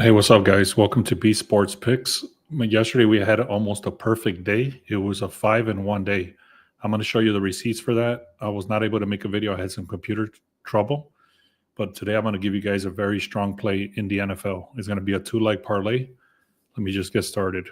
Hey, what's up, guys? Welcome to B Sports Picks. Yesterday we had almost a perfect day. It was a 5-in-1 day. I'm going to show you the receipts for that. I was not able to make a video. I had some computer trouble, but today I'm going to give you guys a very strong play in the NFL. It's going to be a two-leg parlay. Let me just get started.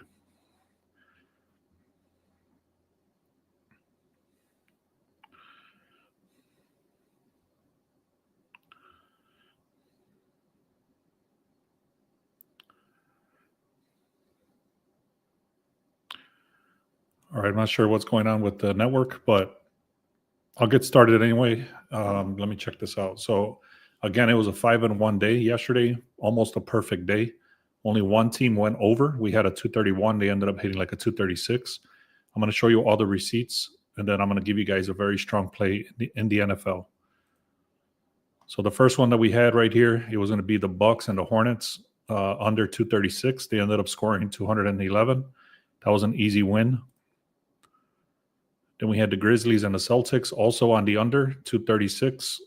All right, I'm not sure what's going on with the network, but I'll get started anyway. Let me check this out. So, again, it was a 5-in-1 day yesterday, almost a perfect day. Only one team went over. We had a 231. They ended up hitting like a 236. I'm going to show you all the receipts, and then I'm going to give you guys a very strong play in the NFL. So the first one that we had right here, it was going to be the Bucks and the Hornets under 236. They ended up scoring 211. That was an easy win. Then we had the Grizzlies and the Celtics also on the under 236.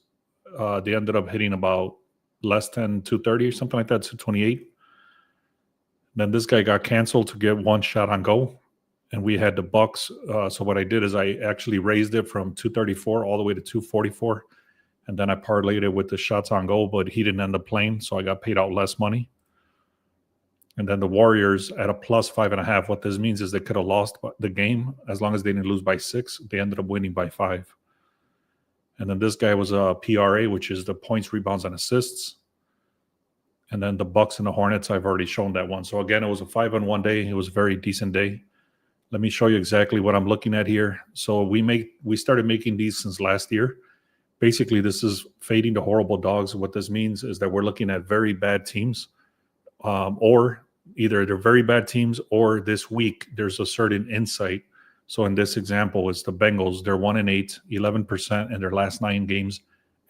They ended up hitting about less than 230 or something like that, 228. Then this guy got canceled to get one shot on goal. And we had the Bucks. So what I did is I actually raised it from 234 all the way to 244. And then I parlayed it with the shots on goal, but he didn't end up playing. So I got paid out less money. And then the Warriors at a plus 5.5. What this means is they could have lost the game as long as they didn't lose by 6. They ended up winning by 5. And then this guy was a PRA, which is the points, rebounds, and assists. And then the Bucks and the Hornets, I've already shown that one. So again, it was a 5-in-1 day. It was a very decent day. Let me show you exactly what I'm looking at here. So we started making these since last year. Basically, this is fading the horrible dogs. What this means is that we're looking at very bad teams, or either they're very bad teams, or this week there's a certain insight. So in this example, it's the Bengals. They're 1-8, 11% in their last 9 games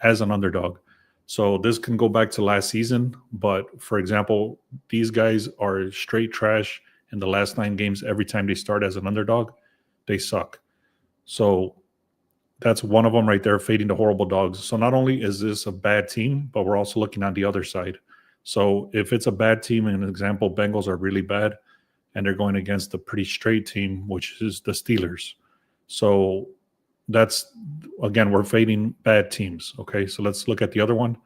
as an underdog. So this can go back to last season, but for example, these guys are straight trash in the last 9 games. Every time they start as an underdog, they suck. So that's one of them right there, fading the horrible dogs. So not only is this a bad team, but we're also looking on the other side. So if it's a bad team, an example, Bengals are really bad, and they're going against a pretty straight team, which is the Steelers. So that's, again, we're fading bad teams. Okay, so let's look at the other one.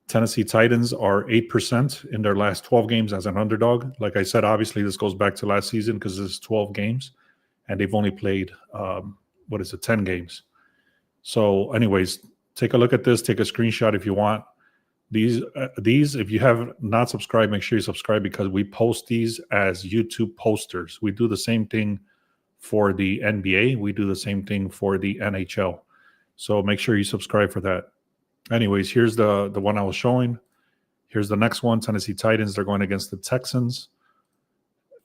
Tennessee Titans are 8% in their last 12 games as an underdog. Like I said, obviously this goes back to last season because this is 12 games, and they've only played, 10 games. So anyways, take a look at this. Take a screenshot if you want. These, if you have not subscribed, make sure you subscribe because we post these as YouTube posters. We do the same thing for the NBA. We do the same thing for the NHL. So make sure you subscribe for that. Anyways, here's the one I was showing. Here's the next one, Tennessee Titans. They're going against the Texans.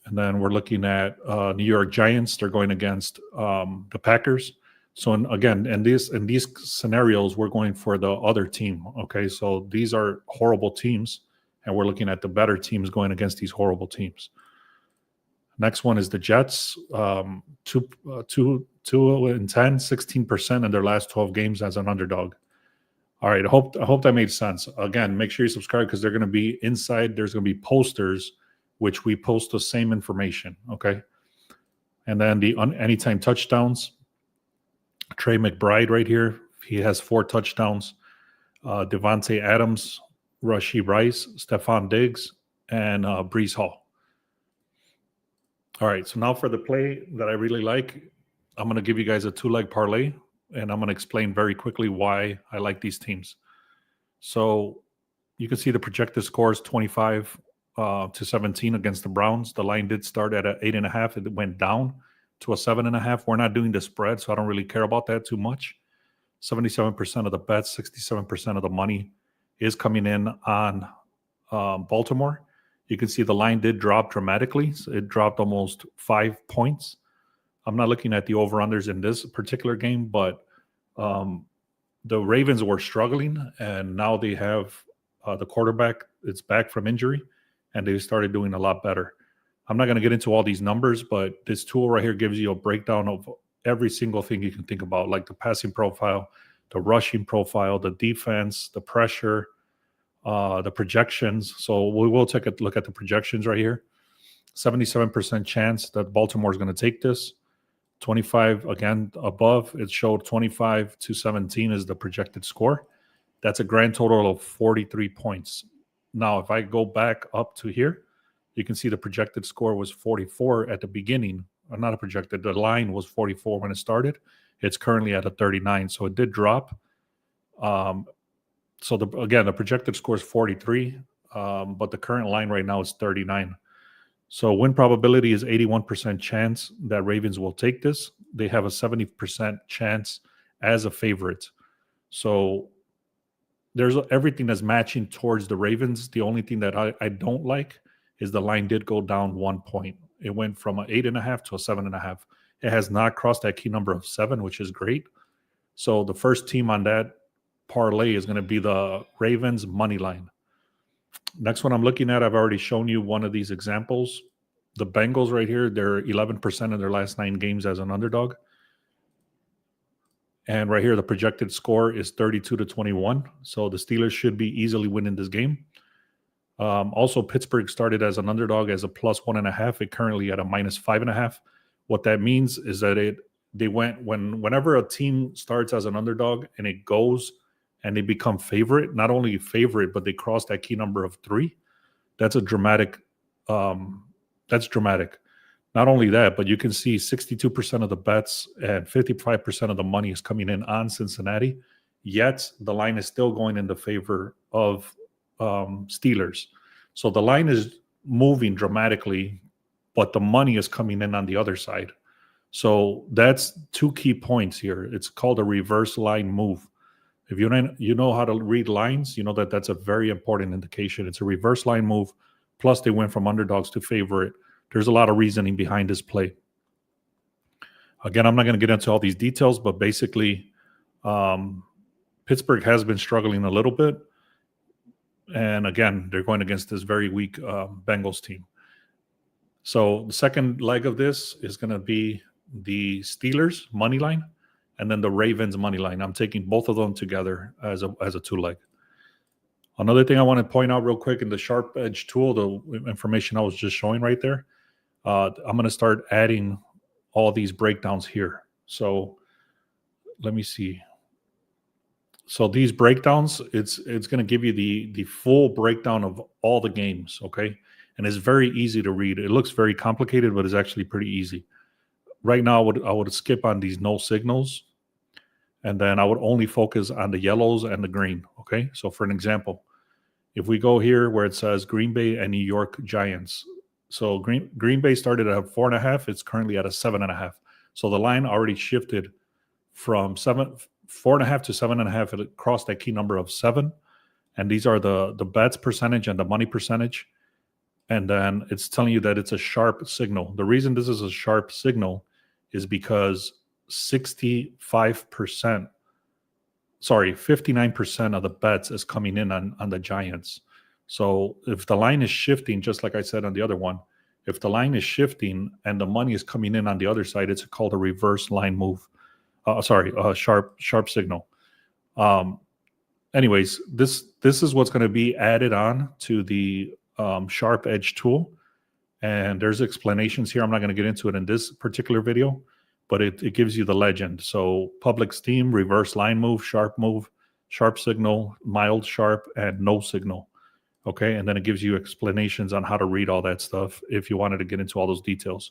And then we're looking at New York Giants. They're going against the Packers. So in these scenarios, we're going for the other team. Okay, so these are horrible teams, and we're looking at the better teams going against these horrible teams. Next one is the Jets. 2-10, 16% in their last 12 games as an underdog. All right, I hope that made sense. Again, make sure you subscribe because they're going to be inside. There's going to be posters, which we post the same information. Okay, and then the anytime touchdowns. Trey McBride right here. He has 4 touchdowns. Devontae Adams, Rashee Rice, Stephon Diggs, and Breece Hall. All right, so now for the play that I really like, I'm going to give you guys a 2-leg parlay, and I'm going to explain very quickly why I like these teams. So you can see the projected scores 25 to 17 against the Browns. The line did start at 8.5. It went down to a 7.5. We're not doing the spread, so I don't really care about that too much. 77% of the bets, 67% of the money is coming in on Baltimore. You can see the line did drop dramatically. So it dropped almost 5 points. I'm not looking at the over-unders in this particular game, but the Ravens were struggling, and now they have the quarterback. It's back from injury, and they started doing a lot better. I'm not going to get into all these numbers, but this tool right here gives you a breakdown of every single thing you can think about, like the passing profile, the rushing profile, the defense, the pressure, the projections. So we will take a look at the projections right here. 77% chance that Baltimore is going to take this. 25 again above. It showed 25-17 is the projected score. That's a grand total of 43 points. Now, if I go back up to here, you can see the projected score was 44 at the beginning. Not a projected. The line was 44 when it started. It's currently at a 39, so it did drop. So the projected score is 43, but the current line right now is 39. So win probability is 81% chance that Ravens will take this. They have a 70% chance as a favorite. So there's everything that's matching towards the Ravens. The only thing that I don't like is the line did go down 1 point. It went from an 8.5 to a 7.5. It has not crossed that key number of 7, which is great. So the first team on that parlay is going to be the Ravens money line. Next one I'm looking at, I've already shown you one of these examples. The Bengals right here, they're 11% in their last 9 games as an underdog. And right here, the projected score is 32-21. So the Steelers should be easily winning this game. Also, Pittsburgh started as an underdog as a +1.5. It currently at a -5.5. What that means is that whenever a team starts as an underdog and it goes and they become favorite, not only favorite, but they cross that key number of 3. That's a dramatic. That's dramatic. Not only that, but you can see 62% of the bets and 55% of the money is coming in on Cincinnati. Yet the line is still going in the favor of Steelers. So the line is moving dramatically, but the money is coming in on the other side. So that's 2 key points here. It's called a reverse line move. If you know how to read lines, you know that that's a very important indication. It's a reverse line move. Plus, they went from underdogs to favorite. There's a lot of reasoning behind this play. Again, I'm not going to get into all these details, but basically, Pittsburgh has been struggling a little bit. And again, they're going against this very weak Bengals team. So the second leg of this is going to be the Steelers money line and then the Ravens money line. I'm taking both of them together as a 2-leg. Another thing I want to point out real quick in the Sharp Edge tool, the information I was just showing right there, I'm going to start adding all these breakdowns here. So let me see. So these breakdowns, it's going to give you the full breakdown of all the games, okay? And it's very easy to read. It looks very complicated, but it's actually pretty easy. Right now, I would skip on these no signals, and then I would only focus on the yellows and the green, okay? So for an example, if we go here where it says Green Bay and New York Giants, so Green Bay started at 4.5. It's currently at a 7.5. So the line already shifted from 4.5 to 7.5. It crossed that key number of 7. And these are the bets percentage and the money percentage. And then it's telling you that it's a sharp signal. The reason this is a sharp signal is because 59% of the bets is coming in on the Giants. So if the line is shifting, just like I said on the other one, if the line is shifting and the money is coming in on the other side, it's called a reverse line move. A sharp signal. Anyways, this is what's going to be added on to the Sharp Edge tool. And there's explanations here. I'm not going to get into it in this particular video, but it gives you the legend. So public steam, reverse line move, sharp signal, mild sharp, and no signal. Okay, and then it gives you explanations on how to read all that stuff if you wanted to get into all those details.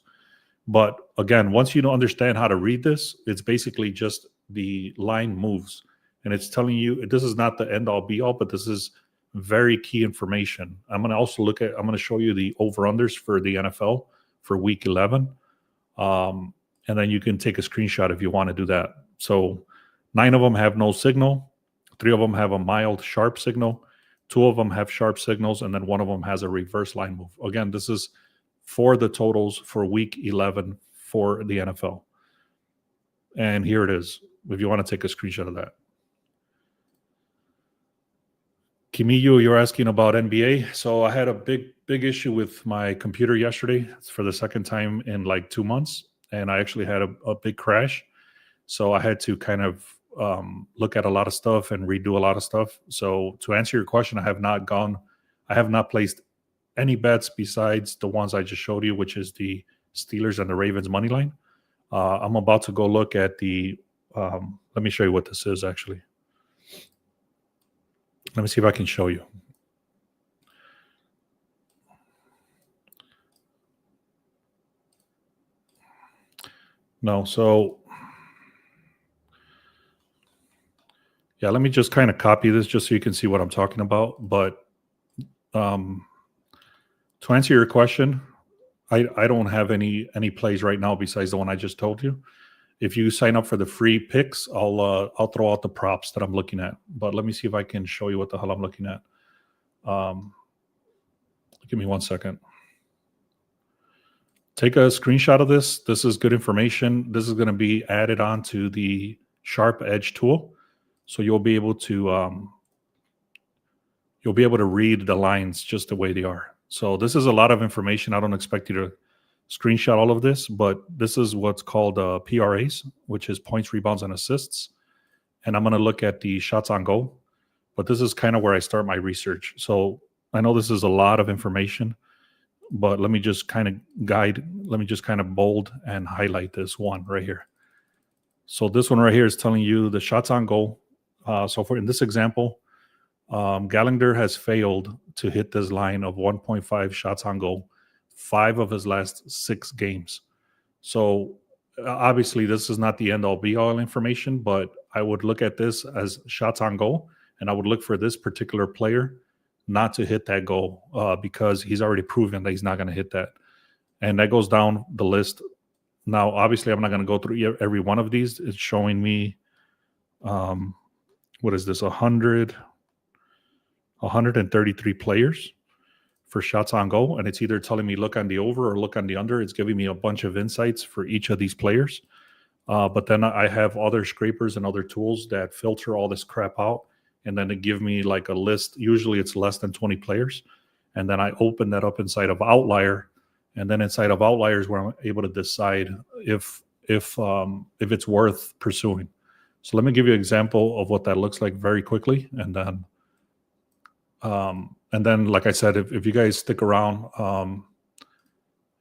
But again, once you understand how to read this, it's basically just the line moves. And it's telling you, this is not the end all be all, but this is very key information. I'm going to show you the over-unders for the NFL for week 11. And then you can take a screenshot if you want to do that. So 9 of them have no signal. 3 of them have a mild sharp signal. 2 of them have sharp signals. And then 1 of them has a reverse line move. Again, this is for the totals for week 11 for the NFL. And here it is, if you want to take a screenshot of that. Kimiyu, you're asking about NBA. So I had a big issue with my computer yesterday. It's for the second time in like 2 months. And I actually had a big crash. So I had to kind of look at a lot of stuff and redo a lot of stuff. So to answer your question, I have not placed any bets besides the ones I just showed you, which is the Steelers and the Ravens money line. I'm about to go look at the. Let me show you what this is actually. Let me see if I can show you. No, so yeah, let me just kind of copy this just so you can see what I'm talking about. But to answer your question, I don't have any plays right now besides the one I just told you. If you sign up for the free picks, I'll throw out the props that I'm looking at. But let me see if I can show you what the hell I'm looking at. Give me 1 second. Take a screenshot of this. This is good information. This is going to be added onto the Sharp Edge tool, so you'll be able to read the lines just the way they are. So this is a lot of information. I don't expect you to screenshot all of this, but this is what's called PRAs, which is points, rebounds, and assists. And I'm going to look at the shots on goal, but this is kind of where I start my research. So I know this is a lot of information, but let me just kind of bold and highlight this one right here. So this one right here is telling you the shots on goal. So for in this example, Gallagher has failed to hit this line of 1.5 shots on goal 5 of his last 6 games. So obviously this is not the end all be all information, but I would look at this as shots on goal, and I would look for this particular player not to hit that goal because he's already proven that he's not going to hit that. And that goes down the list. Now, obviously, I'm not going to go through every one of these. It's showing me, what is this, 133 players for shots on goal. And it's either telling me look on the over or look on the under. It's giving me a bunch of insights for each of these players. But then I have other scrapers and other tools that filter all this crap out. And then they give me like a list. Usually it's less than 20 players. And then I open that up inside of Outlier. And then inside of Outliers where I'm able to decide if it's worth pursuing. So let me give you an example of what that looks like very quickly. And then, like I said, if you guys stick around,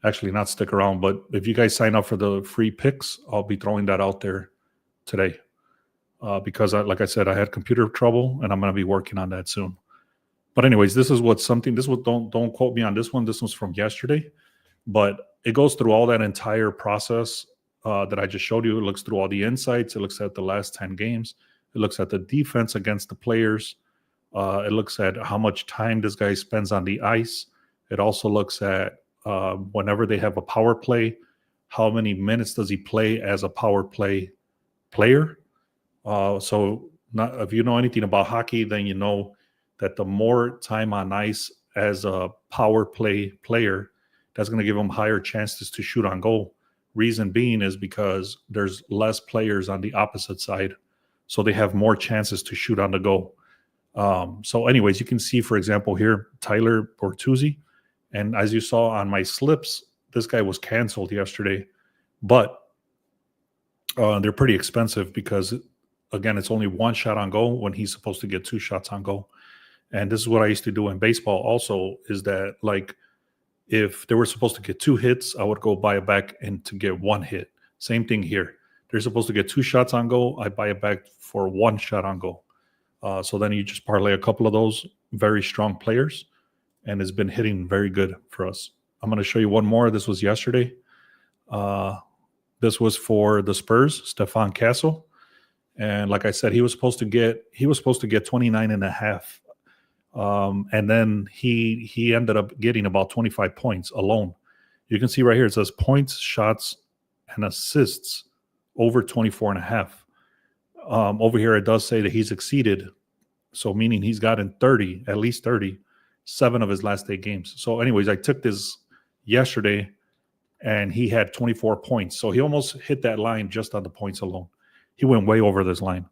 actually not stick around, but if you guys sign up for the free picks, I'll be throwing that out there today. Because like I said, I had computer trouble and I'm going to be working on that soon. But anyways, don't quote me on this one. This one's from yesterday, but it goes through all that entire process that I just showed you. It looks through all the insights. It looks at the last 10 games. It looks at the defense against the players. It looks at how much time this guy spends on the ice. It also looks at whenever they have a power play, how many minutes does he play as a power play player. So if you know anything about hockey, then you know that the more time on ice as a power play player, that's going to give them higher chances to shoot on goal. Reason being is because there's less players on the opposite side, so they have more chances to shoot on the goal. So anyways, you can see, for example, here, Tyler Bortuzzi. And as you saw on my slips, this guy was canceled yesterday, but they're pretty expensive because, again, it's only 1 shot on goal when he's supposed to get 2 shots on goal. And this is what I used to do in baseball also, is that, like, if they were supposed to get 2 hits, I would go buy it back and to get 1 hit. Same thing here. They're supposed to get 2 shots on goal. I buy it back for 1 shot on goal. So then you just parlay a couple of those very strong players, and it's been hitting very good for us. I'm going to show you one more. This was yesterday. This was for the Spurs, Stefan Castle. And like I said, he was supposed to get 29 and a half. And then he ended up getting about 25 points alone. You can see right here, it says points, shots, and assists over 24 and a half. Over here, it does say that he's exceeded. So meaning he's gotten 30, at least 30, 7 of his last 8 games. So anyways, I took this yesterday and he had 24 points. So he almost hit that line just on the points alone. He went way over this line.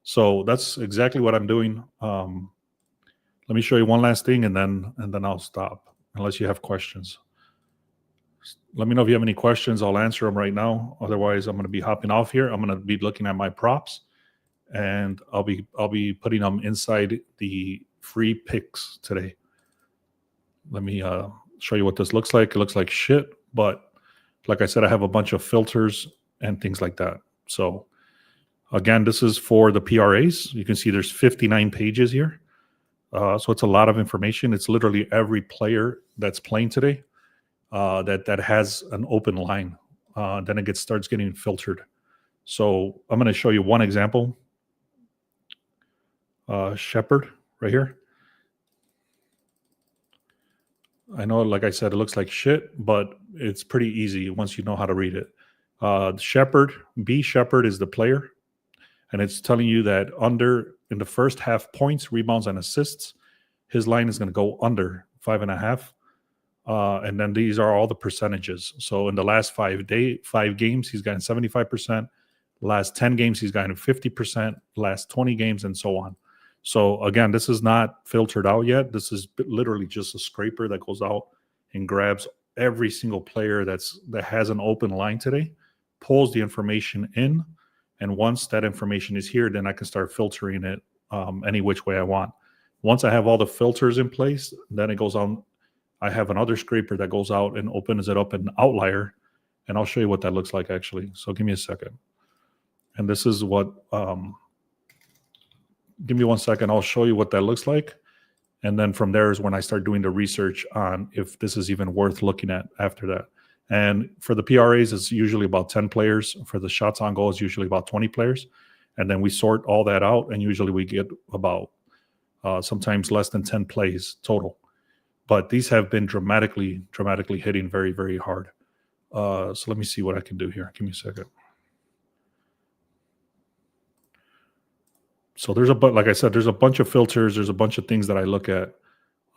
So that's exactly what I'm doing. Let me show you one last thing and then I'll stop unless you have questions. Let me know if you have any questions. I'll answer them right now. Otherwise, I'm going to be hopping off here. I'm going to be looking at my props and I'll be putting them inside the free picks today. Let me show you what this looks like. It looks like shit, but like I said, I have a bunch of filters and things like that. So again, this is for the PRAs. You can see there's 59 pages here. So it's a lot of information. It's literally every player that's playing today that has an open line. Then it starts getting filtered. So I'm going to show you one example. Shepard right here. I know, like I said, it looks like shit, but it's pretty easy once you know how to read it. Shepard, B Shepard is the player, and it's telling you that under in the first half points, rebounds, and assists, his line is going to go under 5.5. And then these are all the percentages. So in the last 5 games, he's gotten 75%. Last 10 games, he's gotten 50%. Last 20 games, and so on. So again, this is not filtered out yet. This is literally just a scraper that goes out and grabs every single player that has an open line today, pulls the information in, and once that information is here, then I can start filtering it any which way I want. Once I have all the filters in place, then it goes on. I have another scraper that goes out and opens it up in Outlier, and I'll show you what that looks like actually. So give me a second. And this is what, give me 1 second. I'll show you what that looks like. And then from there is when I start doing the research on if this is even worth looking at after that. And for the PRAs, it's usually about 10 players. For the shots on goal, it's usually about 20 players. And then we sort all that out, and usually we get about sometimes less than 10 plays total. But these have been dramatically hitting very, very hard. So let me see what I can do here. Give me a second. So like I said, there's a bunch of filters. There's a bunch of things that I look at.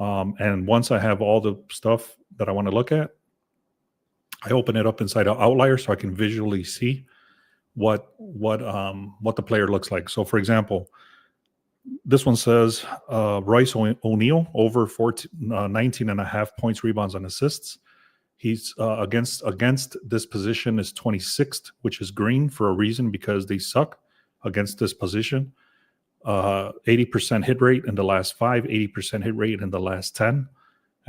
And once I have all the stuff that I want to look at, I open it up inside an Outlier so I can visually see what the player looks like. So for example, this one says Royce O'Neal over 19.5 points, rebounds, and assists. He's against this position is 26th, which is green for a reason, because they suck against this position. 80% hit rate in the last 5, 80% hit rate in the last 10.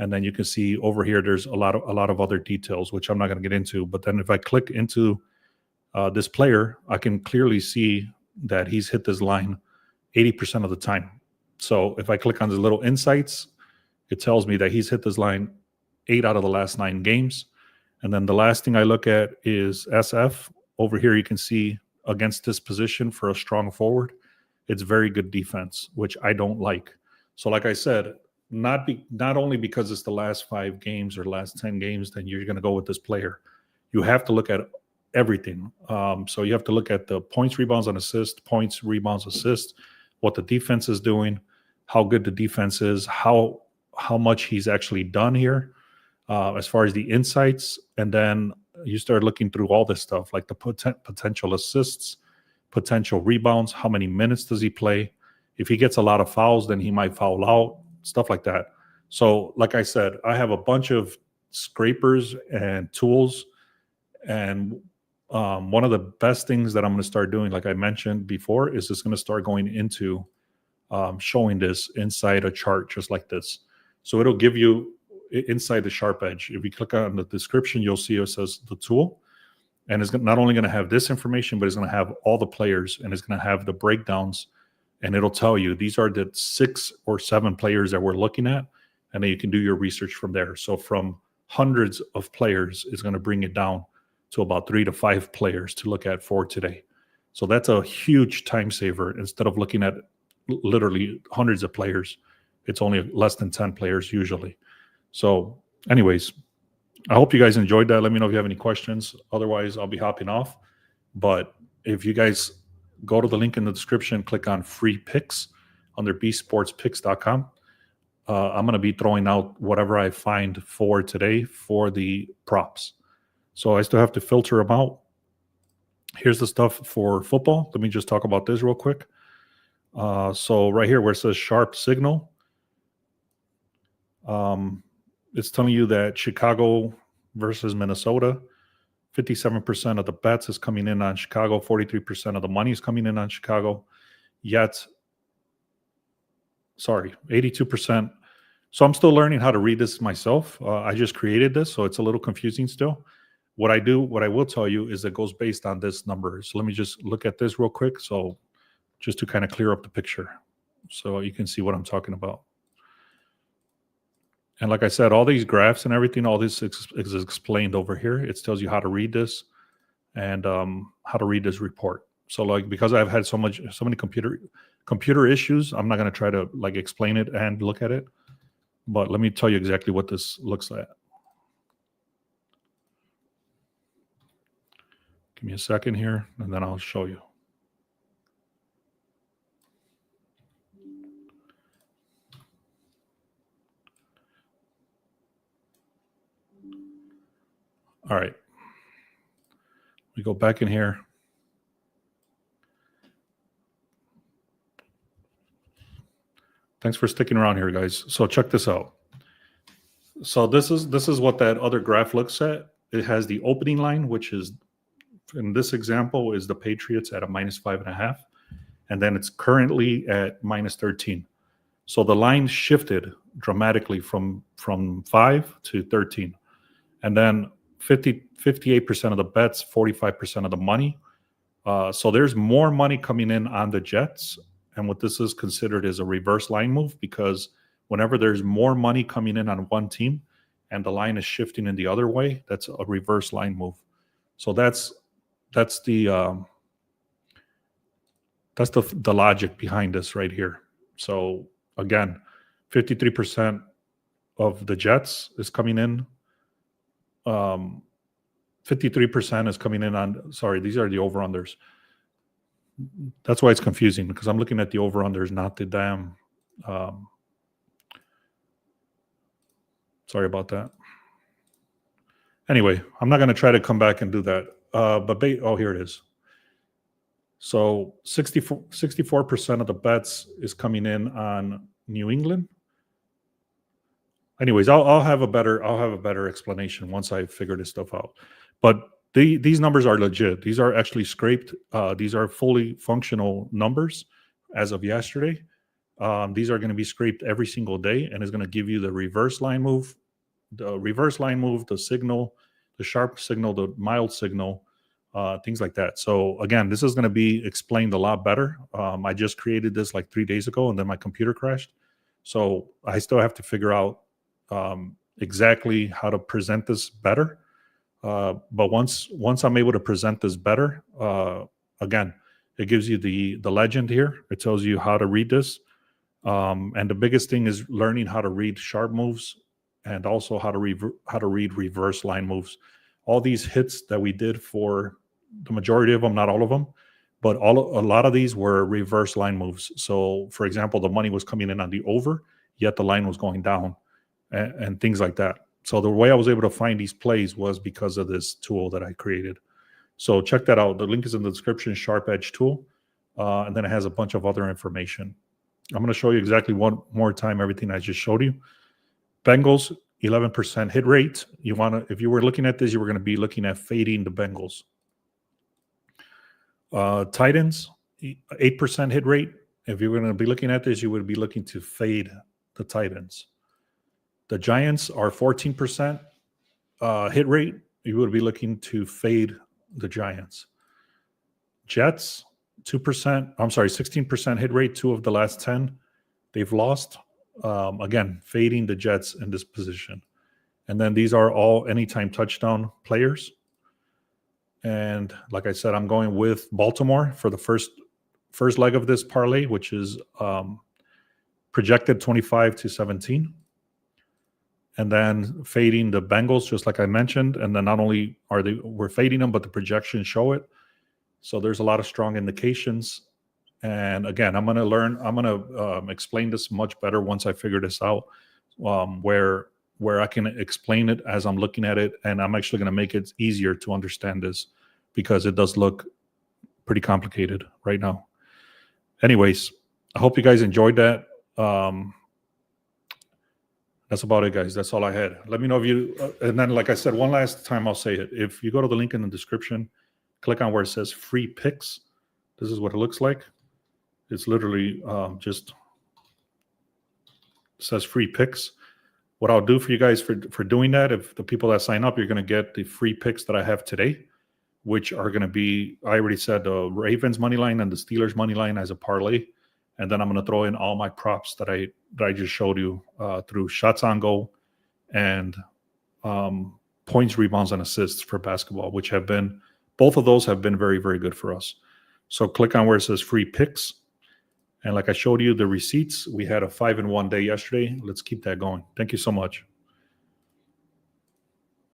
And then you can see over here, there's a lot of other details, which I'm not going to get into. But then if I click into this player, I can clearly see that he's hit this line 80% of the time. So if I click on the little insights, it tells me that he's hit this line 8 out of the last 9 games. And then the last thing I look at is SF. Over here, you can see against this position for a strong forward, it's very good defense, which I don't like. So like I said, not only because it's the last 5 games or last 10 games, then you're going to go with this player. You have to look at everything. So you have to look at the points, rebounds, and assists, points, rebounds, assists, what the defense is doing, how good the defense is, how much he's actually done here, as far as the insights. And then you start looking through all this stuff, like the potential assists, potential rebounds, how many minutes does he play? If he gets a lot of fouls, then he might foul out, stuff like that. So like I said, I have a bunch of scrapers and tools. And one of the best things that I'm going to start doing, like I mentioned before, is just going to start going into showing this inside a chart just like this. So it'll give you inside the Sharp Edge. If you click on the description, you'll see it says the tool. And it's not only going to have this information, but it's going to have all the players, and it's going to have the breakdowns, and it'll tell you these are the 6 or 7 players that we're looking at, and then you can do your research from there. So from hundreds of players, it's going to bring it down to about 3 to 5 players to look at for today. So that's a huge time saver. Instead of looking at literally hundreds of players, it's only less than 10 players usually. So anyways, I hope you guys enjoyed that. Let me know if you have any questions. Otherwise, I'll be hopping off. But if you guys go to the link in the description, click on free picks under bsportspicks.com. I'm going to be throwing out whatever I find for today for the props. So I still have to filter them out. Here's the stuff for football. Let me just talk about this real quick. So right here where it says sharp signal, it's telling you that Chicago versus Minnesota, 57% of the bets is coming in on Chicago, 43% of the money is coming in on Chicago. yet, sorry, 82%. So I'm still learning how to read this myself. I just created this, so it's a little confusing still. What I will tell you is it goes based on this number. So let me just look at this real quick. So just to kind of clear up the picture so you can see what I'm talking about. And like I said, all these graphs and everything, all this is explained over here. It tells you how to read this and how to read this report. So like, because I've had so many computer issues, I'm not going to try to like explain it and look at it. But let me tell you exactly what this looks like. Give me a second here, and then I'll show you. All right. We go back in here. Thanks for sticking around here, guys. So check this out. So this is what that other graph looks at. It has the opening line, which is, in this example, is the Patriots at a -5.5, and then it's currently at -13. So the line shifted dramatically from 5 to 13, and then 58% of the bets, 45% of the money. So there's more money coming in on the Jets. And what this is considered is a reverse line move, because whenever there's more money coming in on one team and the line is shifting in the other way, that's a reverse line move. So that's the logic behind this right here. So again, 53% of the Jets is coming in. 53% is coming in on, sorry, these are the over-unders. That's why it's confusing, because I'm looking at the over-unders, not the damn. Sorry about that. Anyway, I'm not going to try to come back and do that. Oh, here it is. So 64% of the bets is coming in on New England. Anyways, I'll have a better explanation once I figure this stuff out. But these numbers are legit. These are actually scraped. These are fully functional numbers as of yesterday. These are going to be scraped every single day, and it's going to give you the reverse line move, the signal, the sharp signal, the mild signal, things like that. So again, this is going to be explained a lot better. I just created this like 3 days ago, and then my computer crashed. So I still have to figure out exactly how to present this better. But once I'm able to present this better, again, it gives you the legend here. It tells you how to read this. And the biggest thing is learning how to read sharp moves and also how to read reverse line moves. All these hits that we did, for the majority of them, not all of them, but a lot of these were reverse line moves. So for example, the money was coming in on the over, yet the line was going down, and things like that. So the way I was able to find these plays was because of this tool that I created. So check that out. The link is in the description, Sharp Edge tool. And then it has a bunch of other information. I'm going to show you exactly one more time everything I just showed you. Bengals, 11% hit rate. If you were looking at this, you were going to be looking at fading the Bengals. Titans, 8% hit rate. If you were going to be looking at this, you would be looking to fade the Titans. The Giants are 14% hit rate. You would be looking to fade the Giants. Jets, 16% hit rate, 2 of the last 10 they've lost. Again, fading the Jets in this position. And then these are all anytime touchdown players. And like I said, I'm going with Baltimore for the first leg of this parlay, which is projected 25-17. And then fading the Bengals, just like I mentioned. And then not only we're fading them, but the projections show it. So there's a lot of strong indications. And again, I'm going to explain this much better once I figure this out, where I can explain it as I'm looking at it. And I'm actually going to make it easier to understand this, because it does look pretty complicated right now. Anyways, I hope you guys enjoyed that. That's about it, guys. That's all I had. Let me know if you, and then like I said, one last time I'll say it. If you go to the link in the description, click on where it says free picks. This is what it looks like. It's literally just says free picks. What I'll do for you guys for doing that, if the people that sign up, you're going to get the free picks that I have today, which are going to be, I already said the Ravens money line and the Steelers money line as a parlay. And then I'm going to throw in all my props that I just showed you through shots on goal and points, rebounds, and assists for basketball, which have been, both of those have been very, very good for us. So click on where it says free picks. And like I showed you the receipts, we had a 5-in-1 day yesterday. Let's keep that going. Thank you so much.